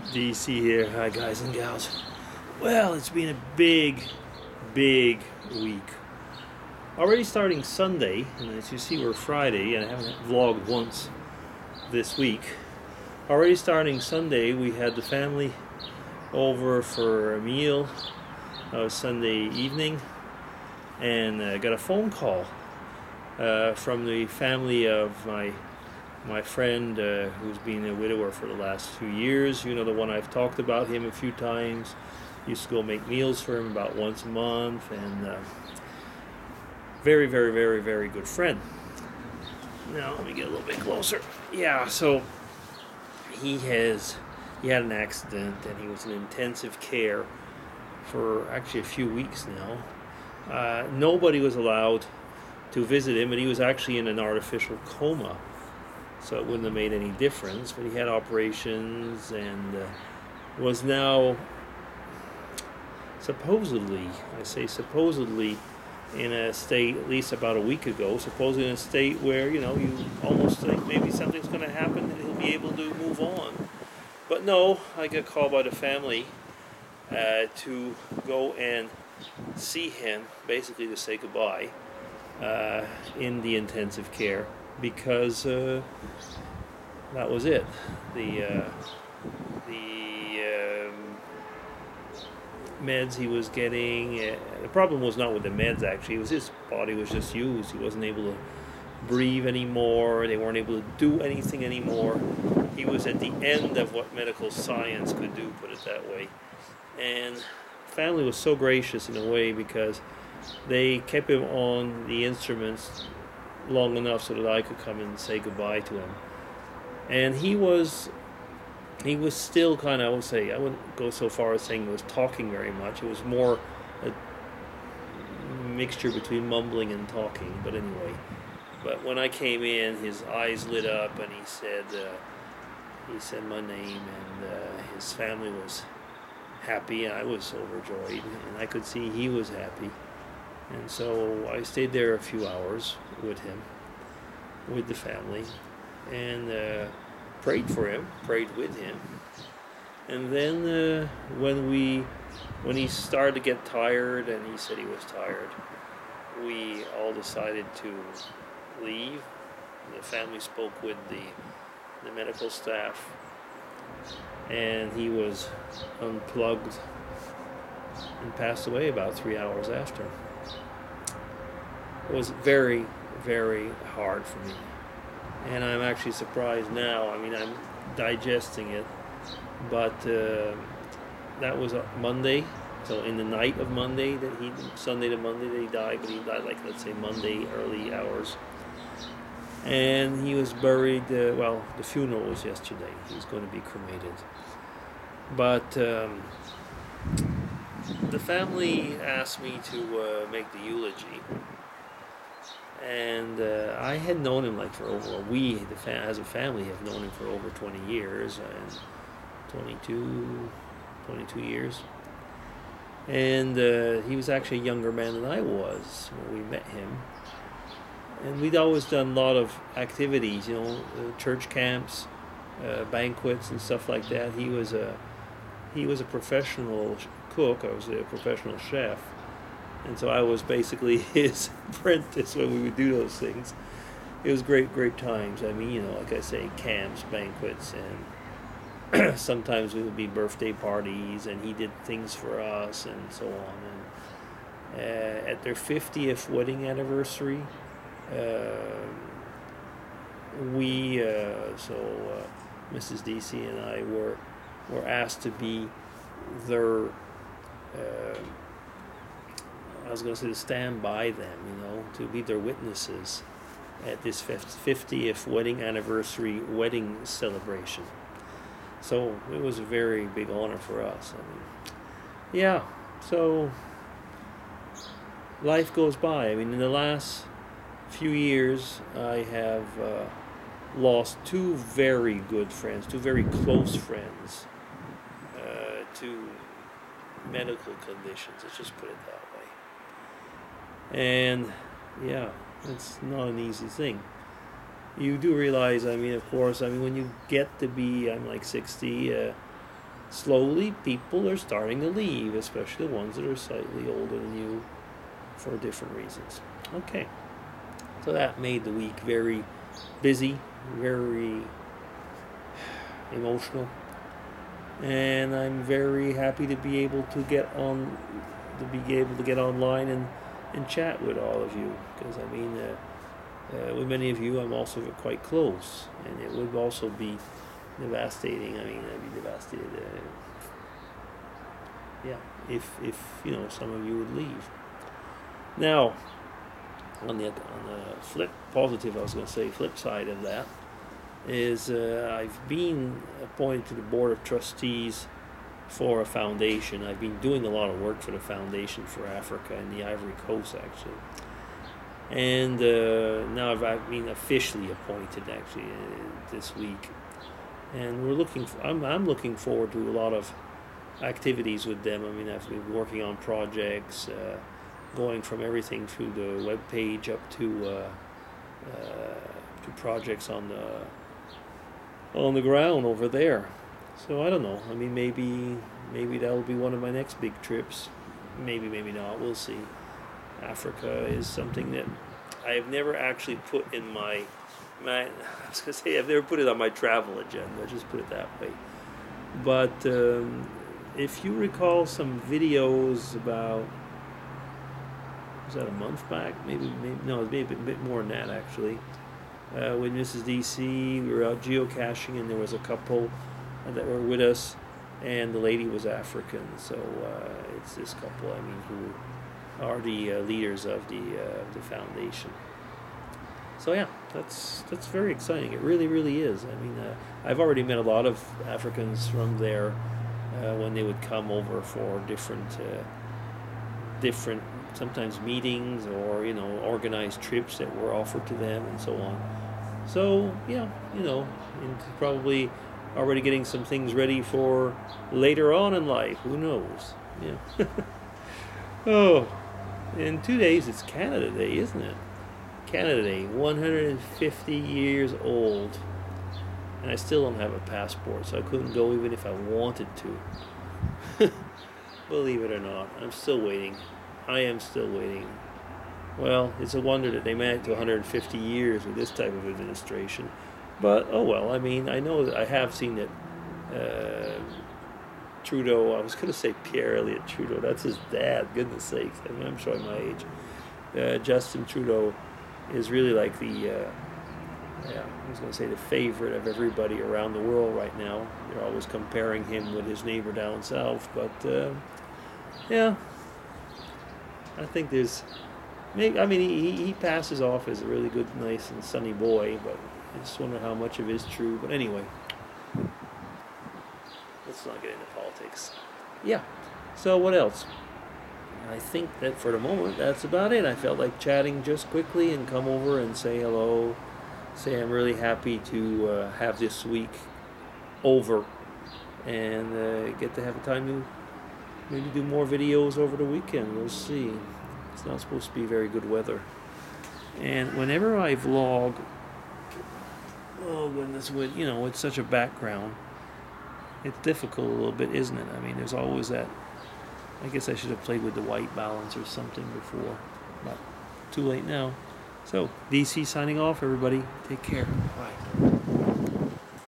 DC here. Hi, guys and gals. Well, it's been a big, big week. Already starting Sunday, and as you see, we're Friday, and I haven't vlogged once this week. Already starting Sunday, we had the family over for a meal Sunday evening, and got a phone call from the family of my friend who's been a widower for the last few years. You know, the one I've talked about him a few times. Used to go make meals for him about once a month, and very, very, very, very good friend. Now let me get a little bit closer. Yeah, so he had an accident, and he was in intensive care for actually a few weeks now. Nobody was allowed to visit him, and he was actually in an artificial coma, so it wouldn't have made any difference. But he had operations and was now supposedly, I say supposedly, in a state, at least about a week ago, supposedly in a state where, you almost think maybe something's going to happen and he'll be able to move on. But no, I got called by the family to go and see him, basically to say goodbye, in the intensive care, because that was it. The meds he was getting. The problem was not with the meds, actually. It was his body was just used. He wasn't able to breathe anymore. They weren't able to do anything anymore. He was at the end of what medical science could do, put it that way. And family was so gracious in a way, because they kept him on the instruments long enough so that I could come and say goodbye to him. And he was still kind of, I wouldn't go so far as saying he was talking very much. It was more a mixture between mumbling and talking, but anyway. But when I came in, his eyes lit up, and he said my name, and his family was happy, and I was overjoyed, and I could see he was happy. And so I stayed there a few hours with him, with the family, and prayed for him, prayed with him. And then when he started to get tired, and he said he was tired, we all decided to leave. The family spoke with the medical staff, and he was unplugged and passed away about 3 hours after. It was very, very hard for me. And I'm actually surprised now. I mean, I'm digesting it. But that was Monday. So in the night of Monday, Sunday to Monday that he died. But he died, like, let's say Monday early hours. And he was buried, the funeral was yesterday. He was going to be cremated. But the family asked me to make the eulogy. And I had known him as a family have known him for over 20 years, and 22 years. And he was actually a younger man than I was when we met him. And we'd always done a lot of activities, church camps, banquets and stuff like that. He was a professional cook. I was a professional chef. And so I was basically his apprentice when we would do those things. It was great, great times. I mean, like I say, camps, banquets, and sometimes it would be birthday parties, and he did things for us, and so on. And at their 50th wedding anniversary, Mrs. DC and I were asked to be their to stand by them, to be their witnesses at this 50th wedding anniversary wedding celebration. So it was a very big honor for us. So life goes by. I mean, in the last few years, I have lost two very good friends, two very close friends, to medical conditions. Let's just put it that way. And it's not an easy thing. You do realize, of course, when you get to be, I'm like 60, slowly people are starting to leave, especially the ones that are slightly older than you for different reasons. Okay, so that made the week very busy, very emotional, and I'm very happy to be able to get online and chat with all of you, because I mean, with many of you I'm also quite close, and it would also be devastating. I mean, I'd be devastated, yeah, if you know, some of you would leave. Now, on the flip side of that is, I've been appointed to the board of trustees for a foundation. I've been doing a lot of work for the Foundation for Africa in the Ivory Coast, actually. And now I've been officially appointed, actually, this week. And I'm looking forward to a lot of activities with them. I mean, I've been working on projects, going from everything through the web page up to projects on the ground over there. So I don't know. I mean, maybe that'll be one of my next big trips. Maybe not. We'll see. Africa is something that I've never actually put in my I was gonna say, I've never put it on my travel agenda. Just put it that way. But if you recall some videos about, was that a month back? Maybe no, maybe a bit more than that, actually. With Mrs. DC, we were out geocaching, and there was a couple that were with us, and the lady was African. So it's this couple, I mean, who are the leaders of the foundation. So yeah, that's very exciting. It really is. I mean, I've already met a lot of Africans from there when they would come over for different sometimes meetings, or organized trips that were offered to them and so on. So yeah, and probably already getting some things ready for later on in life. Who knows? Yeah. Oh, in 2 days it's Canada Day, isn't it? Canada Day, 150 years old, and I still don't have a passport, so I couldn't go even if I wanted to. Believe it or not, I'm still waiting. I am still waiting. Well, it's a wonder that they made it to 150 years with this type of administration. But, oh well, I mean, I know that I have seen that Trudeau, I was going to say Pierre Elliott Trudeau, that's his dad, goodness sakes, I mean, I'm showing my age. Justin Trudeau is really like I was going to say the favorite of everybody around the world right now. They're always comparing him with his neighbor down south, but yeah, I think he passes off as a really good, nice, and sunny boy, but I just wonder how much of it is true. But anyway, let's not get into politics. Yeah, so what else? I think that for the moment, that's about it. I felt like chatting just quickly and come over and say hello, say I'm really happy to have this week over, and get to have the time to maybe do more videos over the weekend. We'll see. It's not supposed to be very good weather. And whenever I vlog, oh goodness, with such a background, it's difficult a little bit, isn't it? I mean, there's always that. I guess I should have played with the white balance or something before, but too late now. So, DC signing off, everybody. Take care. Bye.